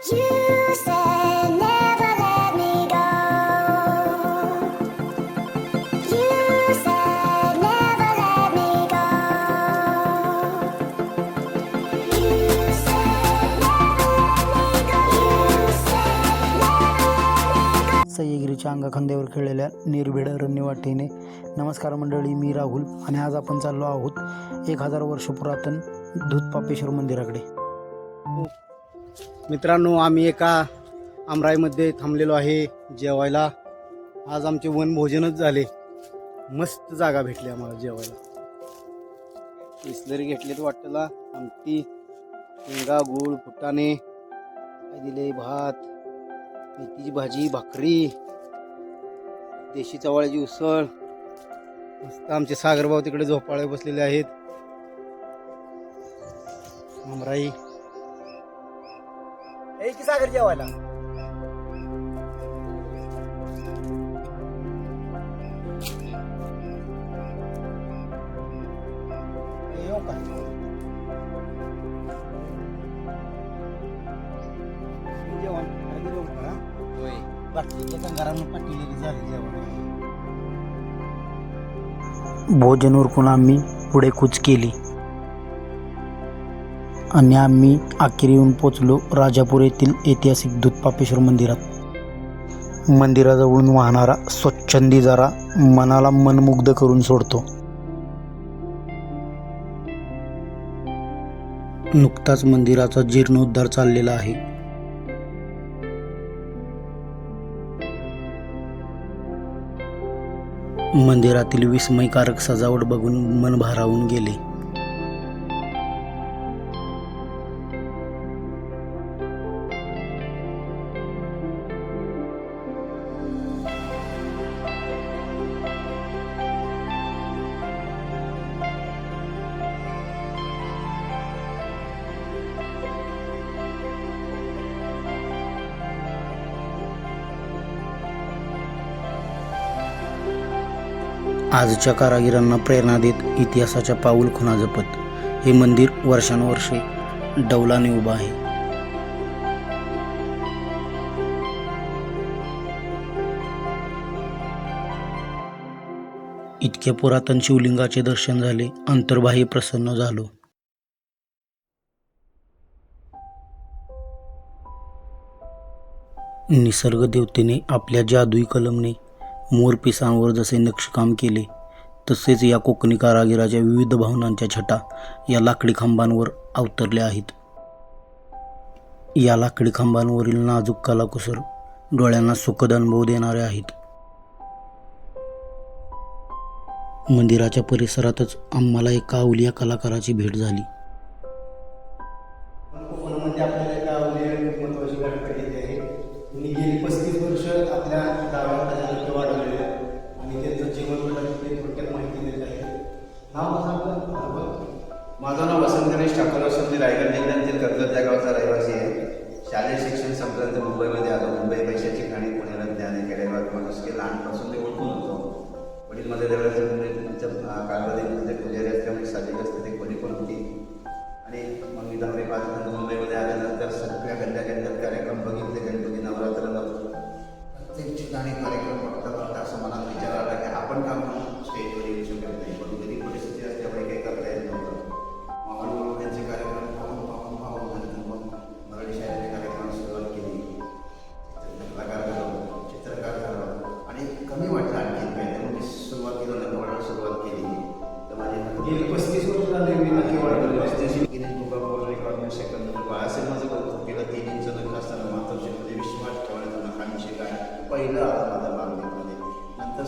You said never let me go. You said never let me go. You said never let me go. You said never let me go. सह्यागिरीच्या अंगाखांद्यावर खेळलेल्या निर्भीड रण्यवाटेने. नमस्कार मंडळी, मी राहुल आणि आज आपण चाललो आहोत 1000 वर्ष पुरातन दूधपापेश्वर मंदिराकडे. मित्रांनो, आम्ही एका आमराईमध्ये थांबलेलो आहे जेवायला. आज आमचे वनभोजनच झाले. मस्त जागा भेटली आम्हाला जेवायला. बिस्लरी घेतलेत वाटेला, आमटी, शेंगा, गूळ, फुटाणे, काय दिले, भात, मेथीची भाजी, भाकरी, देशी चवाळ्याची उसळ. मस्त आमचे सागरभाऊ तिकडे झोपाळे बसलेले आहेत. आमराई की सागर जेवायला. भोजन उरकून आम्ही पुढे कूच केली आणि आम्ही अखेर येऊन पोचलो राजापूर येथील ऐतिहासिक दूधपापेश्वर मंदिरात. मंदिराजवळून वाहणारा स्वच्छंदी झरा मनाला मनमुग्ध करून सोडतो. नुकताच मंदिराचा जीर्णोद्धार चाललेला आहे. मंदिरातील विस्मयकारक सजावट बघून मन भारावून गेले. आजच्या कारागिरांना प्रेरणा देत इतिहासाच्या पाऊल खुणा जपत हे मंदिर वर्षानुवर्षे डौलाने उभं आहे. इतक्या पुरातन शिवलिंगाचे दर्शन झाले, अंतर्बाह्य प्रसन्न झालो. निसर्ग देवतेने आपल्या जादुई कलमने मोरपिसांवर जसे नक्षीकाम केले, तसेच या कोकणी कारागिराच्या विविध भावनांच्या छटा या लाकडी खांबांवर अवतरल्या आहेत. या लाकडी खांबांवरील नाजूक कलाकुसर डोळ्यांना सुखद अनुभव देणारे आहेत. मंदिराच्या परिसरातच आम्हाला एका अवलिया कलाकाराची भेट झाली. गेली 35 वर्ष आपल्या गावात वाढवलेले आणि त्यांचं जीवन थोडक्यात माहिती देत आहे. माझं नाव वसंत गणेश ठाकूर असून मी रायगड जिल्ह्यातील कर्जत या गावचा रहिवासी आहे. शालेय शिक्षण संपल्यानंतर मुंबईमध्ये आलो. मुंबई पैशाची खाणी, पुण्याला ज्ञान अकॅडमी माणूसकी लहानपासून ते ओळखून होतो. वडील मध्ये देवळाच्या काळामध्ये पुजारी असल्यामुळे साधिक असते ते खोली पण होती. आणि मग मी 10वी पास नंतर मुंबईमध्ये आल्यानंतर सगळ्या गल्ल्यात कार्यक्रम बघितले. गणपती नवरात्र प्रत्येक ठिकाणी कार्यक्रम बघता बघता असं मनात विचार आला की आपण काम स्टेजवर येऊ शकत नाही, पण कधी परिस्थिती असल्यामुळे काही करता येत नव्हतं. मग हळूहळू त्यांचे कार्यक्रम पाहून नंतर मग मराठी शाळेच्या कार्यक्रमाला सुरुवात केली. कलाकार झालो, चित्रकार झालो आणि कमी वाटलं आणखी काही. मग मी सुरुवातीला नकवाडाला सुरुवात केली. तर माझे गेली 35 वर्ष झाले मी नक्कीवाड सेकंद असेल माझं कौतुक केलं. 3 इंच नख असताना मातोश्रीमध्ये विश्वास ठेवण्याचा नखांशी काय पहिलं आलं माझ्या मागणीमध्ये. नंतर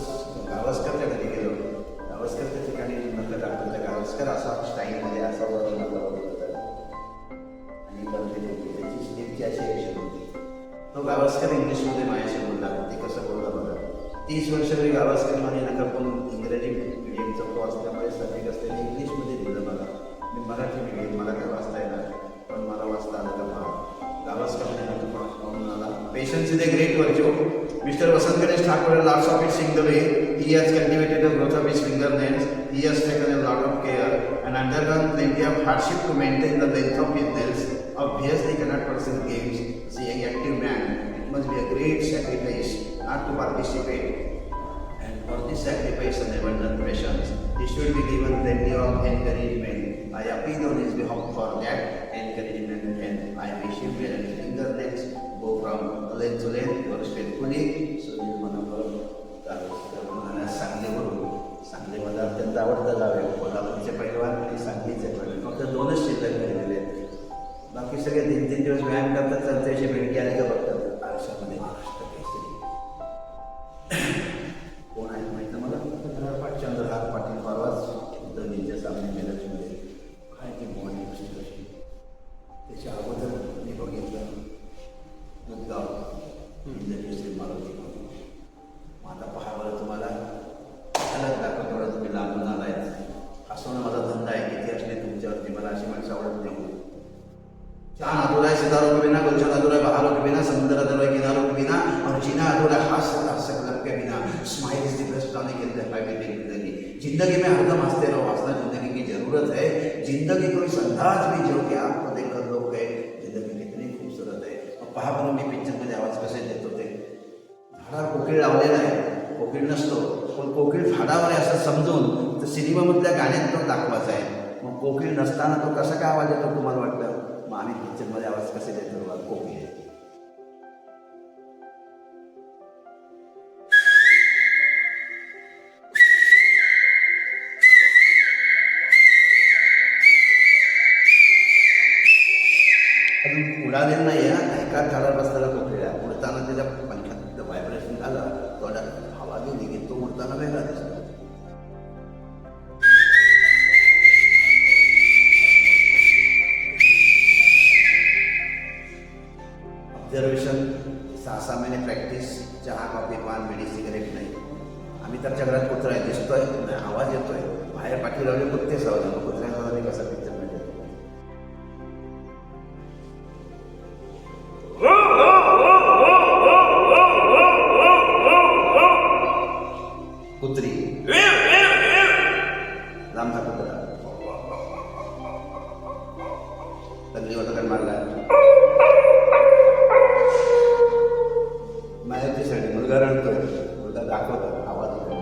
गावस्करच्या घरी गेलो. गावस्करच्या ठिकाणी नंतर टाकलं तर गावस्कर असा स्टाईलमध्ये असा वरून होता आणि त्याची स्लिपची अशी ॲक्शन होती. तो गावस्कर इंग्लिशमध्ये माझ्याशी बोलला. ते कसं बोलला बघा. 30 वर्ष तरी गावस्कर माझे नका पण इंग्रजी मिडियमचा तो असल्यामुळे सब्जेक्ट असल्याने इंग्लिशमध्ये दिलं मला. मी मराठी मिडियम, मला काय वाचता येणार पण मला वाचता आलं का पहा. गावस्कर म्हणून आला. Patience is a great virtue. Mr. Vasant Ganesh Thakur has lots of it sing the way. He has cultivated the growth of his fingernails. He has taken a lot of care and undergone plenty of hardship to maintain the length of his nails of obviously cannot pursue games. As a young active man, it must be a great sacrifice not to participate. And for this sacrifice and abundant patience, he should be given plenty of encouragement. I appeal on his behalf for that encouragement, and I wish him well. And fingerlets go from length to length. Yours faithfully, Sunil Manapur. Sangli मला अत्यंत आवडतं गाव आहे. कोल्हापूरचे पैलवान आणि सांगलीचे पैलवान फक्त 2च शिल्लक राहिलेले आहेत. बाकी सगळे 3-3 दिवस व्यायाम करतात, चर्चेची भेट आले का बघतात. आयुष्यामध्ये महाराष्ट्र केसरी कोण आहे माहिती मला? चंद्रहार पाटील परवाच धोनीच्या सामने मिरजमध्ये काय ती मॉर्निंग असते अशी. त्याच्या अगोदर मी बघितलं मुद्गाव केसरी मारुती. मग आता पहा बरं तुम्हाला अलग दाखवत एवढं तुम्ही लांबून आलाय. हसवणं माझा धंदा आहे. किती असले तुमच्यावरती, मला अशी माणसं आवडत नाही. चांद अधूरा है सितारों के बिना, गुलशन अधूरा है बहारों के बिना, समुद्र अधूरा है किनारों के बिना, और जीना अधूरा है हास्य कलम के बिना. Smile is the best on जिंदगी. जिंदगी में हरदम हंसते रहो. हंसना जिंदगी की जरूरत है. जिंदगी कोई संदाज भी जो कि आपको देखकर लोग गए. जिंदगी कितनी खूबसूरत है. और पहा म्हणून मी पिक्चरमध्ये आवाज कसे देत होते. झाडावर कोकिळ लावलेला आहे. कोकिळ नसतो, पण कोकिळ झाडावर आहे असं समजून तर सिनेमामधल्या गाण्यात तो दाखवायचा आहे. मग कोकिळ नसताना तो कसा काय आवाज येतो तुम्हाला वाटलं? मग आम्ही पिक्चरमध्ये आवाज कसे देतो बघा. कोकिळ अजून उडालेलं नाही आहे. एकाच झाडावर बसलेला कोकिळ आहे. उडताना त्याच्या पंखात व्हायब्रेशन झालं, तोंडात हवा गेली की तो उडताना वेगळा दिसतो. ऑब्झर्वेशन 6-6 महिने प्रॅक्टिस. चहा कॉफी पान बिडी सिगरेट नाही. आम्ही त्याच्या घरात कुत्रा आहे, दिसतोय आवाज येतोय. बाहेर पाठी लावले कुत्ते सावध. कुत्र्यांचा कसा पिक्चर म्हणजे कुत्री लांबचा कुत्रा तगली होता कारण मारला. माझ्यासाठी मुलगा रडतोय. मुलगा दाखवतो आवाज येतो.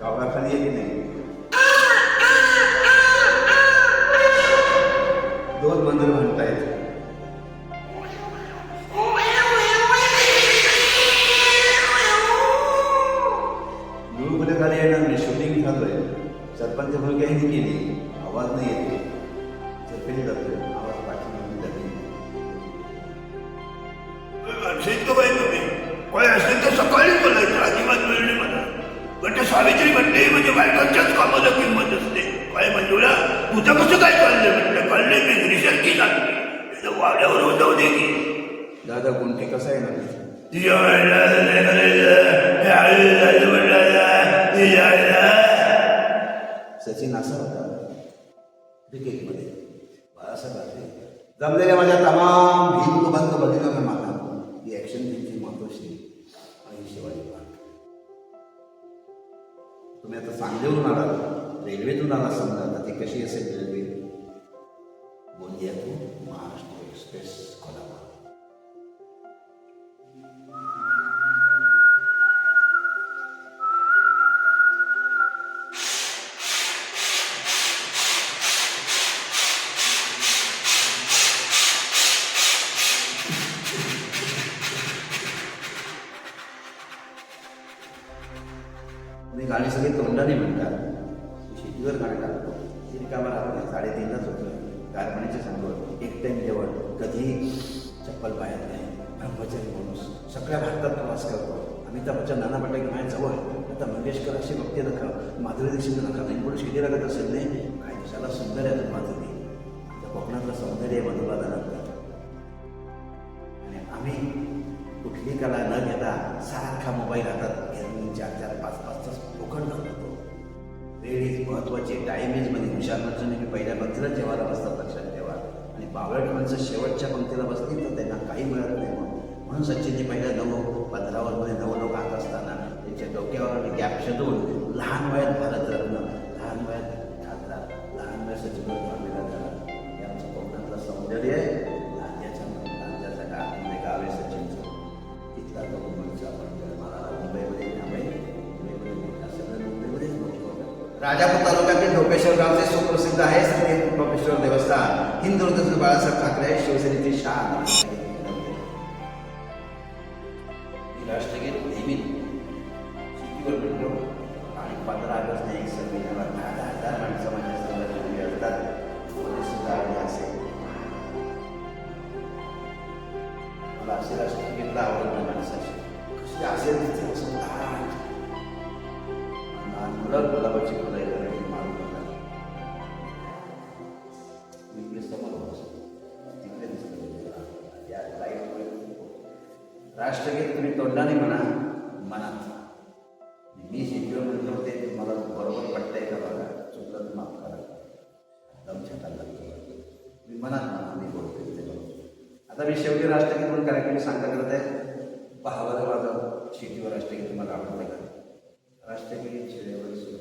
गावाखाली येत नाही. 2 बंदर म्हणतायत. मुलगा खाली येणार नाही. शूटिंग चालू आहे. सरपंच मुलग्याही केली. आवाज नाही येते. चर्चेने जातोय. आवाज पाठीमागे लागली. काय असेल तर सकाळी बोलायचं. अजिबात वेळ नाही मला. पण ते सावित्री म्हणते म्हणजे बायकांच्याच कामाला किंमत असते. काय मंजुळा तुझं कसं काय चाललंय म्हटलं. कळले मी घरीसारखी लागली वाड्यावर होऊ दे की. दादा कोणते कसं आहे ना सचिन असा होता क्रिकेटमध्ये. बाळासाहेब जमलेल्या माझ्या तमाम भिंत बदलून माता ही ॲक्शन फिल्मची मातोश्री आणि शिवाजी पार्क. तुम्ही आता सांगलीवरून आलात, रेल्वेतून आला समजा. आता ती कशी असेल रेल्वे? गोंदियातून महाराष्ट्र एक्सप्रेस कोल्हापूर. मी गाणी सगळी तोंडाने म्हणतात. शेतीवर गाणं टाकतो. रिकामा राहत नाही. 3:30लाच होतो. गारपणीच्या सांगवर एक टाईम जेवण. कधी चप्पल पाहत नाही. ब्रह्मचारी माणूस. सगळ्या भारतात प्रवास करतो. अमिताभ बच्चन नाना पाटेकर माझ्या जवळ. आता मंगेशकर अशी बघते नका. माधुरी दीक्षित नका. नाही पुढे शेती लागत असेल नाही. काय दिवसाला सुंदर आहे माधुरी. त्या कोकणातलं सौंदर्य मधुबादानातलं. आणि आम्ही कुठली कला न घेता सारखा मोबाईल हातात घेऊन 4-5 तास लोखंड घालतो. वेळ इज महत्त्वाची. टाईम इज मध्ये हुशार माणसाने मी पहिल्या पंक्तीला जेवायला बसतात लक्षात ठेवा. आणि बावळट माणसं शेवटच्या पंक्तीला बसली तर त्यांना काही मिळत नाही. म्हणून सचिनने पहिल्या 9-15 ओव्हरमध्ये 9 लोक आत असताना त्याच्या डोक्यावर गॅप शोधून लहान वयात भारतरत्न, लहान वयात खासदार, लहान वयात सचिव झाला. हे आमचं कोकणातलं सौंदर्य आहे. लांज्याचा गाव आहे सचिनचं. तिथला तो मुंबईचा मला मुंबईमध्ये त्यामुळे मुंबईमध्ये मोठा सगळं मुंबईमध्येच मोठं. राजापूर तालुक्यातील ढोपेश्वर गावचे सुप्रसिद्ध आहे श्री ढोपेश्वर देवस्थान. हिंदुत्व बाळासाहेब ठाकरे शिवसेनेची शान. राष्ट्रगीत नेहमी शिटीवर भेटलो आणि 15 ऑगस्ट 1 संविधानाला 10,000 माणसं माझ्या समाजात उभी असतात. मध्ये सुद्धा आले असेल. मला असे राष्ट्रगीतला आवडत नाही माणसाची. कशी असेल तिथे असं लहान मुलं गुलाबाची फुलं करायची मारून होतात. इकडे समोर तिकडे दिसतं या लाईटमुळे. राष्ट्रगीत तुम्ही तोंडाने म्हणा, मनात. मी शिकलो म्हणतो ते तुम्हाला बरोबर पटतंय का बघा, चुकलं तर माफ करा. दमछटाला लागतो मी मनात म्हणा, मी बोलतोय ते बरोबर. आता मी शेवटी राष्ट्रगीत म्हणून कार्यक्रम सांगता करत आहे. पहा बरं माझं शिटीवर राष्ट्रगीत तुम्हाला आवडतं का? राष्ट्रगीत शिळेवर सुरू.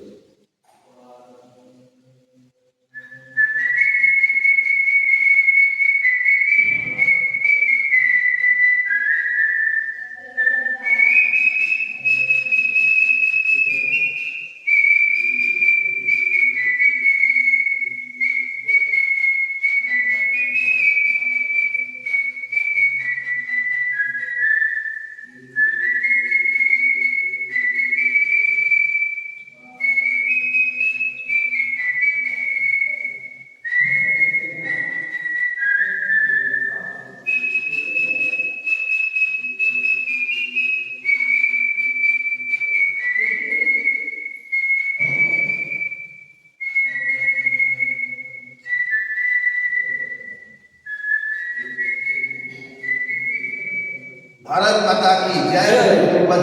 भारत माता की जय.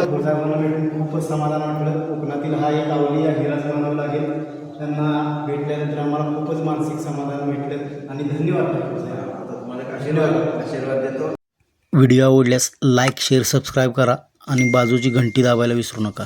गोसाहेबांना भेटून खूपच समाधान वाटलं. कोकणातील हा एक अवलिया हिराच म्हणावं लागेल. त्यांना भेटल्यानंतर आम्हाला खूपच मानसिक समाधान भेटलं आणि धन्यवाद गोसाहेब. आता तुम्हाला एक आशीर्वाद देतो. व्हिडिओ आवडल्यास लाईक, शेअर, सबस्क्राईब करा आणि बाजूची घंटी दाबायला विसरू नका.